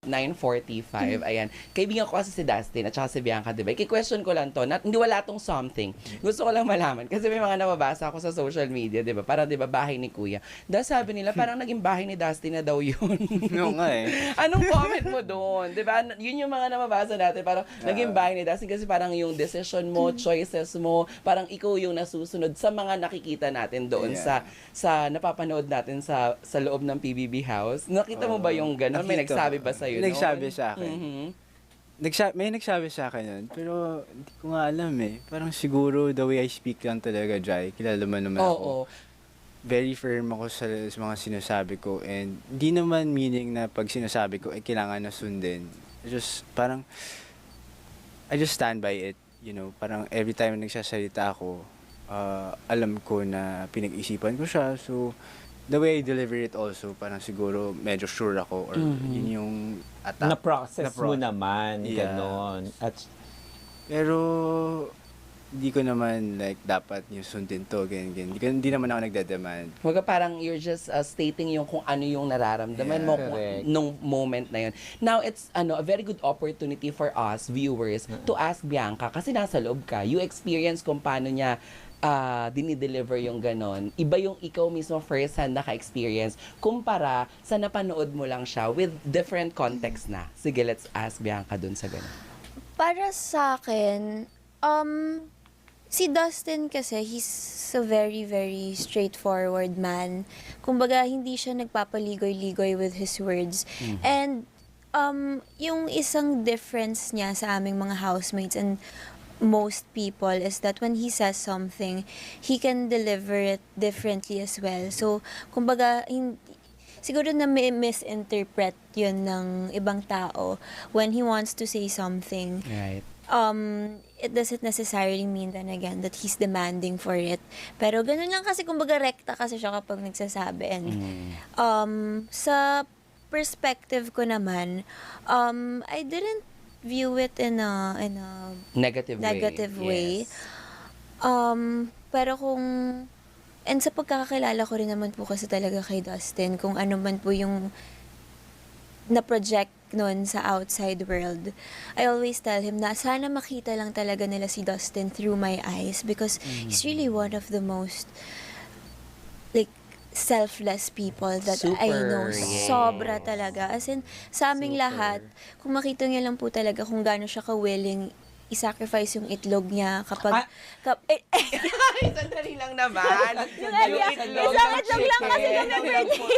9:45. Ayan. Kaibigan ko kasi si Dustin at saka si Bianca, di ba? I-question ko lang to. Hindi wala tong something. Gusto ko lang malaman. Kasi may mga nababasa ako sa social media, di ba? Parang, di ba, bahay ni Kuya. Dahil sabi nila, parang naging bahay ni Dustin na daw yun. Oo nga eh. Anong comment mo doon? Di ba? Yun yung mga nababasa natin. Parang naging bahay ni Dustin kasi parang yung decision mo, choices mo, parang ikaw yung nasusunod sa mga nakikita natin doon sa napapanood natin sa loob ng PBB House. Nakita mo ba yung gano'n? May nagsabi ba sa'yo? Nagsabi sa akin. Mm-hmm. May nagsabi sa akin nun, pero hindi ko nga alam eh. Parang siguro the way I speak lang talaga, Jai. Kilala mo naman ako. Very firm ako sa mga sinasabi ko, and hindi naman meaning na pag sinasabi ko ay kailangan na sundin. Parang I just stand by it, you know. Parang every time na nagsasalita ako, alam ko na pinag-isipan ko siya. So the way I deliver it also, parang siguro medyo sure ako, or yun yung attack. Na-process mo naman, ganon. Pero hindi ko naman like dapat yung sundin to, ganyan. Hindi naman ako nagdademand. Huwag parang you're just stating yung kung ano yung nararamdaman mo nung moment na yun. Now, it's a very good opportunity for us, viewers, to ask Bianca, kasi nasa loob ka. You experience kung paano niya dinideliver yung ganon. Iba yung ikaw mismo first hand naka-experience kumpara sa napanood mo lang siya with different context na. Sige, let's ask Bianca dun sa ganon. Para sa akin, si Dustin kasi, he's a very, very straightforward man. Kumbaga, hindi siya nagpapaligoy-ligoy with his words. And, yung isang difference niya sa aming mga housemates and most people is that when he says something, he can deliver it differently as well. So, kumbaga, siguro na may misinterpret yun ng ibang tao when he wants to say something. Right. It doesn't necessarily mean then again that he's demanding for it. Pero ganun lang kasi, kumbaga rekta kasi siya kapag nagsasabi. And sa perspective ko naman, I didn't view it in a Negative way. Yes. Pero and sa pagkakakilala ko rin naman po kasi talaga kay Dustin, kung ano man po yung na-project nun sa outside world, I always tell him na sana makita lang talaga nila si Dustin through my eyes, because he's really one of the most like selfless people that I know. Sobra talaga. As in, sa aming lahat, kung makita niya lang po talaga kung gaano siya ka-willing i-sacrifice yung itlog niya kapag... Sandali lang naman. Yung itlog lang kasi kami birthday.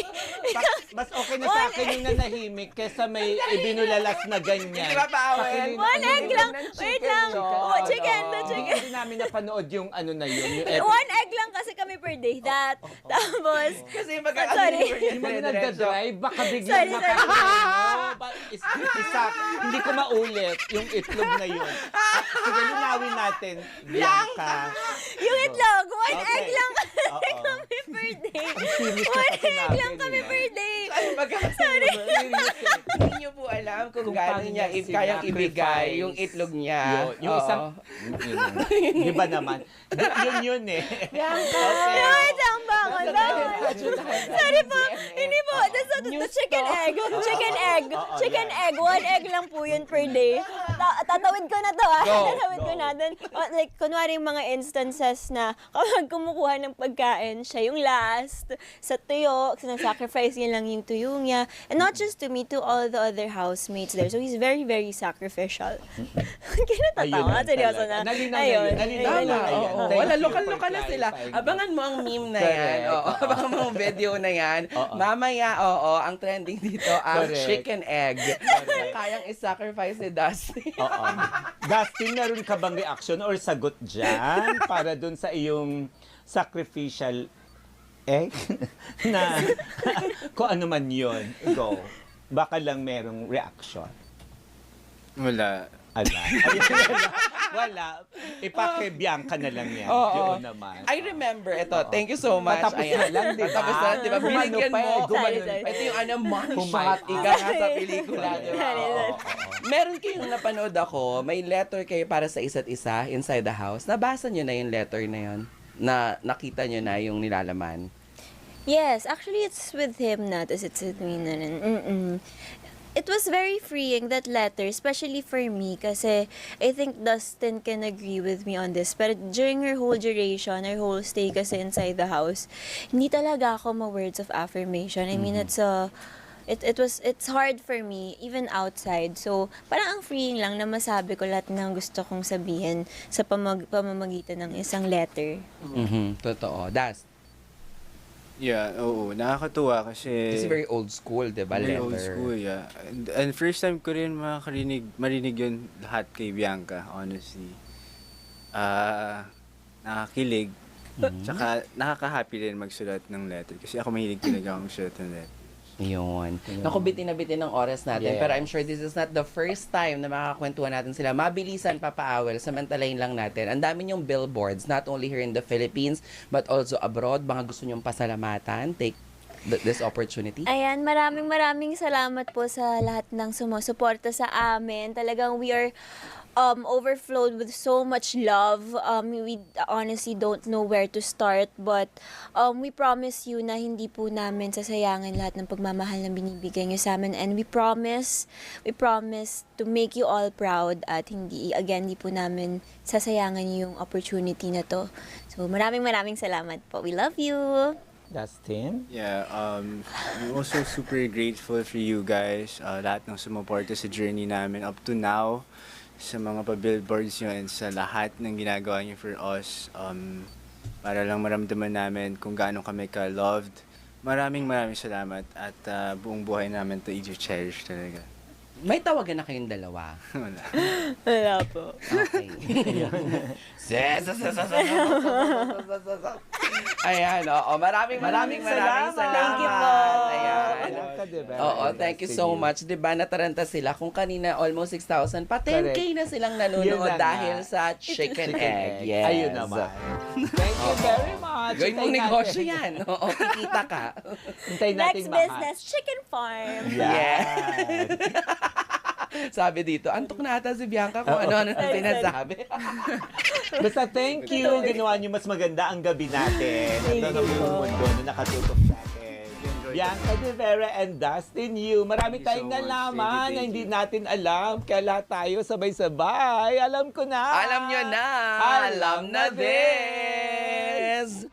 Mas okay na sa akin yung nanahimik kaysa may ibinulalas na ganyan. Hindi ba bawal? One egg lang. Wait lang. Chicken. Hindi namin napanood yung ano na yun. One egg lang kasi kami per day. Tapos... Kasi Yung mga nagdadrive, baka biglang hindi ko maulit yung itlog na yun. Sige, linawin natin, Bianca. Yung itlog, one egg lang kasi kami per day. One egg lang kami per day. Sorry. Hindi niyo po alam kung gaano niya kayang ibigay yung itlog niya. Yung isang... Di ba naman? Yun eh. Bianca! Wait lang, bakit? Sorry po. Hindi po. The chicken egg. Chicken egg. One egg lang po yun per day. Tatawid ko na to Tatawid ko na. Then, like, kunwari yung mga instances na kapag kumukuha ng pagkain, siya yung last sa tuyo. Sacrifice niya lang yung tuyo niya. And not just to me, to all the other housemates there. So, he's very, very sacrificial. Kinatatawa. Seryoso na. Nalinaw na yun. Wala, lokal-lokal na sila. Abangan mo ang meme na yan. Abangan mo ang video na yan. Mamaya, ang trending dito, ang chicken egg. Kayang i-sacrifice ni Dustin. Dustin, meron ka bang reaction or sagot dyan para dun sa iyong sacrificial egg? Na kung ano man yun, go. Baka lang merong reaction. Wala. Wala. Ipake-Bianca na lang yan. Yun naman. I remember ito. Thank you so much. Matapos na lang, di ba? Matapos na, di ba? Binigyan mo. Sorry. Ito yung money shot. Ika nga sa pelikula, di ba? Meron kayong napanood ako, may letter kayo para sa isa't isa inside the house. Nabasa nyo na yung letter na yun? Na nakita nyo na yung nilalaman? Yes, actually it's with him na, tapos it's with me na rin. it was very freeing, that letter, especially for me, kasi I think Dustin can agree with me on this. Pero during her whole duration, her whole stay kasi inside the house, hindi talaga ako ma-words of affirmation. I mean, it's hard for me, even outside. So, parang ang freeing lang na masabi ko lahat ng gusto kong sabihin sa pamamagitan ng isang letter. Totoo. Das. Yeah, oo. Nakakatuwa kasi... It's very old school, di ba? Very Letter. old school, yeah. And first time ko rin marinig yun lahat kay Bianca, honestly. Nakakilig. Tsaka nakaka-happy rin magsulat ng letter. Kasi ako mahilig talaga akong sulat ng letter. Yun. Naku, bitin na bitin ng oras natin. Yes. Pero I'm sure this is not the first time na makakwentuhan natin sila. Mabilisan, Papa Awel, samantalayin lang natin. Ang dami niyong billboards, not only here in the Philippines, but also abroad. Mga gusto niyong pasalamatan. Take this opportunity. Ayan, maraming salamat po sa lahat ng sumusuporta sa amin. Talagang we are overflowed with so much love. We honestly don't know where to start, but we promise you na hindi po namin sasayangin lahat ng pagmamahal na binibigay niyo sa amin, and we promise to make you all proud, at hindi po namin sasayangin yung opportunity na to. So maraming salamat po. We love you. Dustin? Yeah, I'm also super grateful for you guys. Lahat ng sumuporta sa journey namin up to now, sa mga pa-billboards nyo and sa lahat ng ginagawa nyo for us, para lang maramdaman namin kung gaano kami ka-loved. Maraming salamat, at buong buhay namin to i-cherish talaga. May tawagan na kayong dalawa. Wala. Wala po. Okay. Ayan, oo. Maraming salamat. Thank you po. Ayan. Oo, thank you so much. Diba, nataranta sila. Kung kanina almost 6,000, pa 10K na silang Yun nanonood na nga. dahil sa chicken egg. Yes. Ayun naman. Thank you very much. Gawin mong negosyo yan. Oo, kikita ka. Hintayin natin Next business, chicken farm. Yan. Sabi dito, antok na ata si Bianca kung ano-ano na sinasabi. Basta thank you. Ginawa niyo mas maganda ang gabi natin. Ito na yung mundo na nakatutok sa atin. Bianca De Vera and Dustin Yu. Marami Thank you tayong so much. nalaman Thank na you. hindi natin alam. Kaya lahat tayo sabay-sabay. Alam ko na. Alam nyo na. Alam na this.